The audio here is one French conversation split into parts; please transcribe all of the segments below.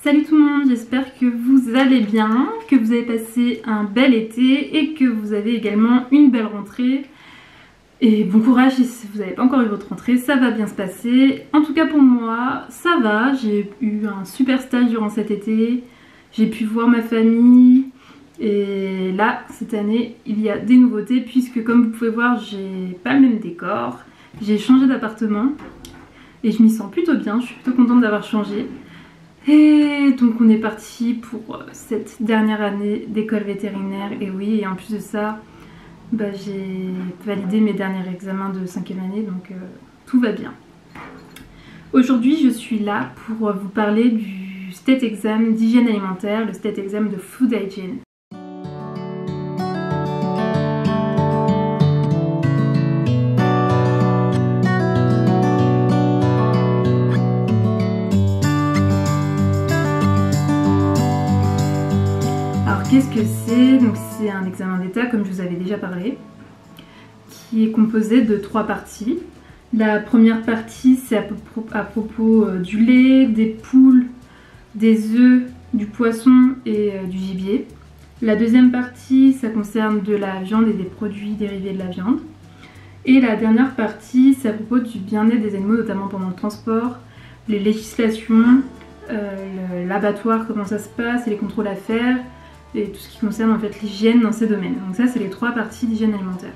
Salut tout le monde, j'espère que vous allez bien, que vous avez passé un bel été et que vous avez également une belle rentrée. Et bon courage si vous n'avez pas encore eu votre rentrée, ça va bien se passer. En tout cas pour moi, ça va, j'ai eu un super stage durant cet été, j'ai pu voir ma famille. Et là, cette année, il y a des nouveautés puisque comme vous pouvez voir, j'ai pas le même décor. J'ai changé d'appartement et je m'y sens plutôt bien, je suis plutôt contente d'avoir changé. Et donc on est parti pour cette dernière année d'école vétérinaire. Et oui, et en plus de ça, j'ai validé mes derniers examens de 5e année, donc tout va bien. Aujourd'hui, je suis là pour vous parler du State Exam d'hygiène alimentaire, le State Exam de Food Hygiene. Qu'est-ce que c'est? Donc c'est un examen d'état, comme je vous avais déjà parlé, qui est composé de 3 parties. La première partie, c'est à propos du lait, des poules, des œufs, du poisson et du gibier. La deuxième partie, ça concerne de la viande et des produits dérivés de la viande. Et la dernière partie, c'est à propos du bien-être des animaux, notamment pendant le transport, les législations, l'abattoir, comment ça se passe et les contrôles à faire, et tout ce qui concerne en fait l'hygiène dans ces domaines. Donc ça, c'est les 3 parties d'hygiène alimentaire.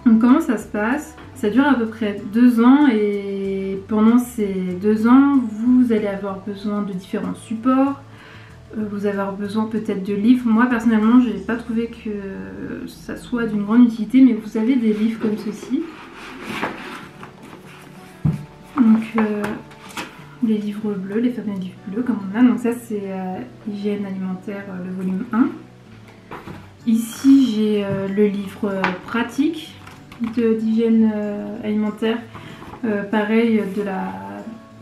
Donc comment ça se passe? Ça dure à peu près 2 ans et pendant ces 2 ans, vous allez avoir besoin de différents supports. Vous allez avoir besoin peut-être de livres. Moi personnellement, je n'ai pas trouvé que ça soit d'une grande utilité, mais vous avez des livres comme ceci. Donc les livres bleus, les fameux livres bleus comme on a. Donc ça c'est hygiène alimentaire, le volume 1. Ici j'ai le livre pratique d'hygiène alimentaire, pareil de la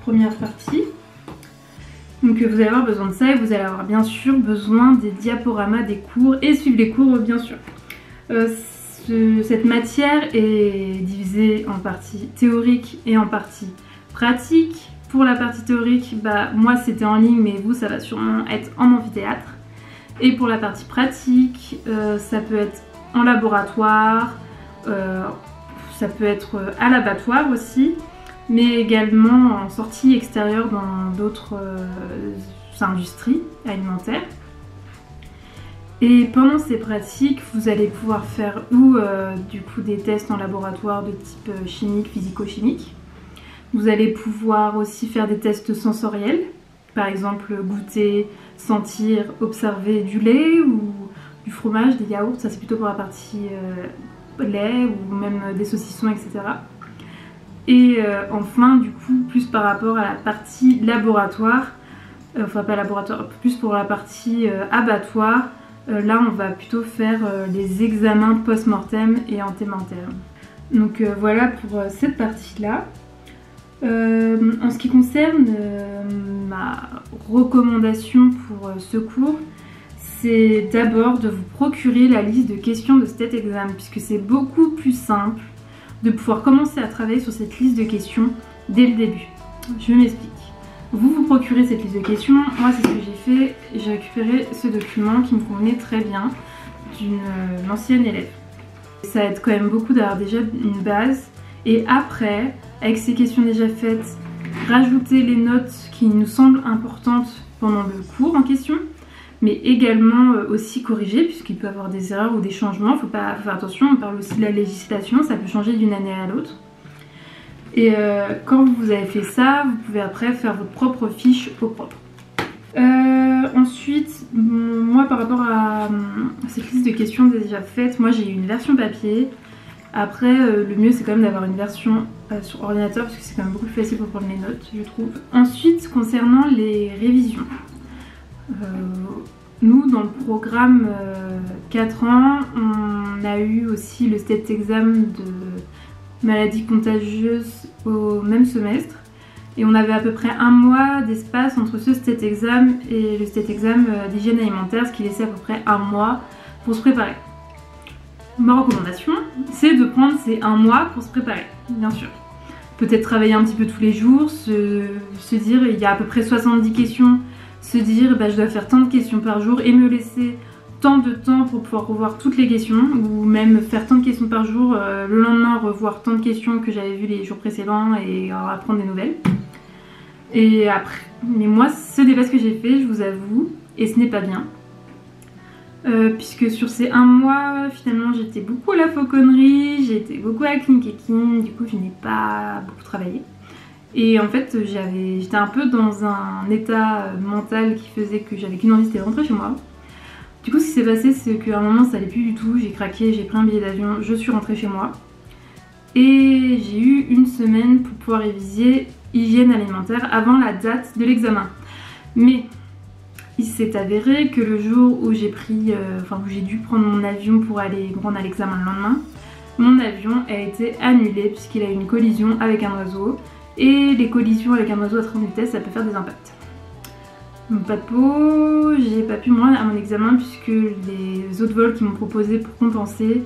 première partie. Donc vous allez avoir besoin de ça et vous allez avoir bien sûr besoin des diaporamas des cours et suivre les cours bien sûr. Cette matière est divisée en partie théorique et en partie pratique. Pour la partie théorique, moi c'était en ligne, mais vous ça va sûrement être en amphithéâtre. Et pour la partie pratique, ça peut être en laboratoire, ça peut être à l'abattoir aussi, mais également en sortie extérieure dans d'autres industries alimentaires. Et pendant ces pratiques, vous allez pouvoir faire du coup des tests en laboratoire de type chimique, physico-chimique. Vous allez pouvoir aussi faire des tests sensoriels, par exemple goûter, sentir, observer du lait ou du fromage, des yaourts, ça c'est plutôt pour la partie lait ou même des saucissons, etc. Et enfin du coup plus par rapport à la partie laboratoire, enfin pas laboratoire, plus pour la partie abattoir, là on va plutôt faire les examens post-mortem et antémortem. Donc voilà pour cette partie là. En ce qui concerne ma recommandation pour ce cours, c'est d'abord de vous procurer la liste de questions de State Exam, puisque c'est beaucoup plus simple de pouvoir commencer à travailler sur cette liste de questions dès le début. Je m'explique. Vous procurez cette liste de questions, moi c'est ce que j'ai fait, j'ai récupéré ce document qui me convenait très bien d'une ancienne élève. Ça aide quand même beaucoup d'avoir déjà une base et après, avec ces questions déjà faites, rajouter les notes qui nous semblent importantes pendant le cours en question, mais également aussi corriger, puisqu'il peut y avoir des erreurs ou des changements. Il faut pas faire attention, on parle aussi de la législation, ça peut changer d'une année à l'autre. Et quand vous avez fait ça, vous pouvez après faire votre propre fiche au propre. Ensuite, moi par rapport à cette liste de questions déjà faites, moi j'ai eu une version papier. Après, le mieux c'est quand même d'avoir une version sur ordinateur parce que c'est quand même beaucoup plus facile pour prendre les notes, je trouve. Ensuite, concernant les révisions, nous dans le programme 4 ans, on a eu aussi le State Exam de maladies contagieuses au même semestre. Et on avait à peu près 1 mois d'espace entre ce State Exam et le State Exam d'hygiène alimentaire, ce qui laissait à peu près 1 mois pour se préparer. Ma recommandation, c'est de prendre ces 1 mois pour se préparer, bien sûr. Peut-être travailler un petit peu tous les jours, se dire il y a à peu près 70 questions se dire bah, je dois faire tant de questions par jour et me laisser tant de temps pour pouvoir revoir toutes les questions, ou même faire tant de questions par jour, le lendemain revoir tant de questions que j'avais vues les jours précédents et apprendre des nouvelles. Et après, mais moi ce n'est pas ce que j'ai fait, je vous avoue, et ce n'est pas bien. Puisque sur ces 1 mois, finalement j'étais beaucoup à la fauconnerie, j'étais beaucoup à Clean, du coup je n'ai pas beaucoup travaillé. Et en fait j'étais un peu dans un état mental qui faisait que j'avais qu'une envie, c'était de rentrer chez moi. Du coup ce qui s'est passé c'est qu'à un moment ça allait plus du tout, j'ai craqué, j'ai pris un billet d'avion, je suis rentrée chez moi. Et j'ai eu une semaine pour pouvoir réviser hygiène alimentaire avant la date de l'examen. Mais il s'est avéré que le jour où j'ai dû prendre mon avion pour aller me rendre à l'examen le lendemain, mon avion a été annulé puisqu'il a eu une collision avec un oiseau. Et les collisions avec un oiseau à très grande vitesse, ça peut faire des impacts. Donc pas de peau, j'ai pas pu me rendre à mon examen puisque les autres vols qui m'ont proposé pour compenser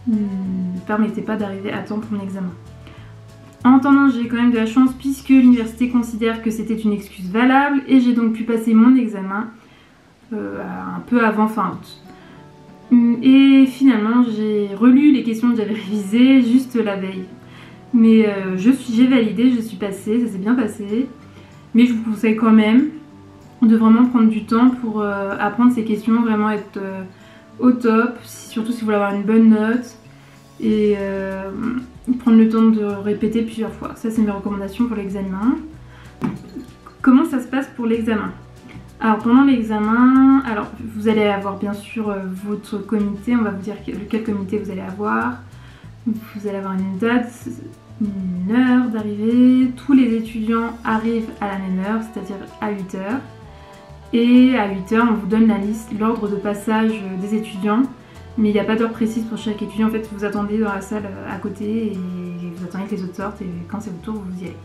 ne permettaient pas d'arriver à temps pour mon examen. En attendant, j'ai quand même de la chance puisque l'université considère que c'était une excuse valable et j'ai donc pu passer mon examen un peu avant fin août. Et finalement, j'ai relu les questions que j'avais révisées juste la veille. Mais j'ai validé, je suis passée, ça s'est bien passé. Mais je vous conseille quand même de vraiment prendre du temps pour apprendre ces questions, vraiment être au top, surtout si vous voulez avoir une bonne note. Et prendre le temps de répéter plusieurs fois. Ça c'est mes recommandations pour l'examen. Comment ça se passe pour l'examen? Alors pendant l'examen, vous allez avoir bien sûr votre comité, on va vous dire quel comité vous allez avoir. Vous allez avoir une date, une heure d'arrivée. Tous les étudiants arrivent à la même heure, c'est-à-dire à 8h. Et à 8h, on vous donne la liste, l'ordre de passage des étudiants. Mais il n'y a pas d'heure précise pour chaque étudiant, en fait vous attendez dans la salle à côté et vous attendez que les autres sortent et quand c'est votre tour vous y allez.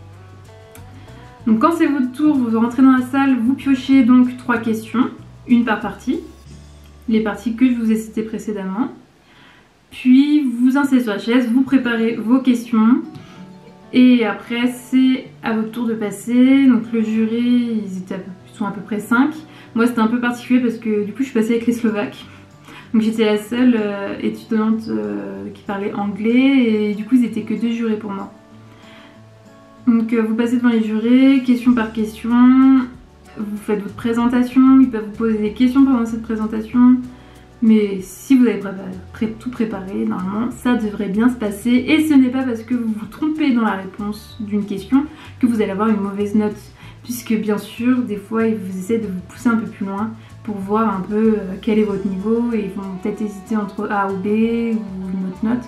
Donc quand c'est votre tour, vous rentrez dans la salle, vous piochez donc 3 questions, une par partie, les parties que je vous ai citées précédemment. Puis vous vous installez sur la chaise, vous préparez vos questions et après c'est à votre tour de passer. Donc le jury, ils sont à peu près 5. Moi c'était un peu particulier parce que du coup je suis passée avec les Slovaques. Donc j'étais la seule étudiante qui parlait anglais et du coup ils étaient que 2 jurés pour moi. Donc vous passez devant les jurés, question par question, vous faites votre présentation, ils peuvent vous poser des questions pendant cette présentation. Mais si vous avez tout préparé, normalement ça devrait bien se passer. Et ce n'est pas parce que vous vous trompez dans la réponse d'une question que vous allez avoir une mauvaise note. Puisque bien sûr, des fois ils vous essaient de vous pousser un peu plus loin pour voir un peu quel est votre niveau et ils vont peut-être hésiter entre A ou B ou une autre note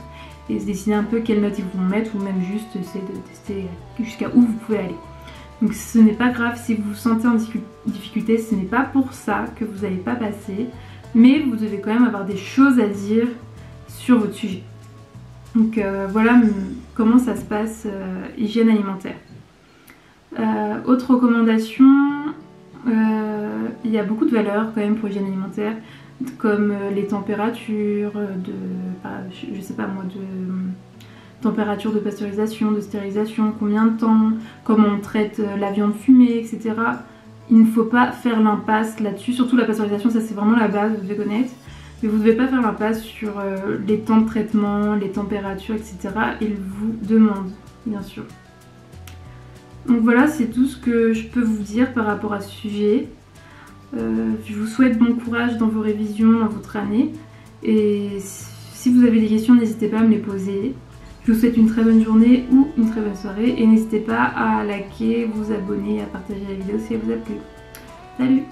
et se décider un peu quelle note ils vont mettre ou même juste essayer de tester jusqu'à où vous pouvez aller. Donc ce n'est pas grave si vous vous sentez en difficulté, ce n'est pas pour ça que vous n'allez pas passer, mais vous devez quand même avoir des choses à dire sur votre sujet. Donc voilà comment ça se passe, hygiène alimentaire. Autre recommandation, il y a beaucoup de valeurs quand même pour l'hygiène alimentaire, comme les températures je sais pas moi, de température de pasteurisation, de stérilisation, combien de temps, comment on traite la viande fumée, etc. Il ne faut pas faire l'impasse là-dessus, surtout la pasteurisation, ça c'est vraiment la base, vous devez connaître. Mais vous ne devez pas faire l'impasse sur les temps de traitement, les températures, etc. Ils vous demandent, bien sûr. Donc voilà, c'est tout ce que je peux vous dire par rapport à ce sujet. Je vous souhaite bon courage dans vos révisions, dans votre année. Et si vous avez des questions, n'hésitez pas à me les poser. Je vous souhaite une très bonne journée ou une très bonne soirée. Et n'hésitez pas à liker, vous abonner et à partager la vidéo si elle vous a plu. Salut!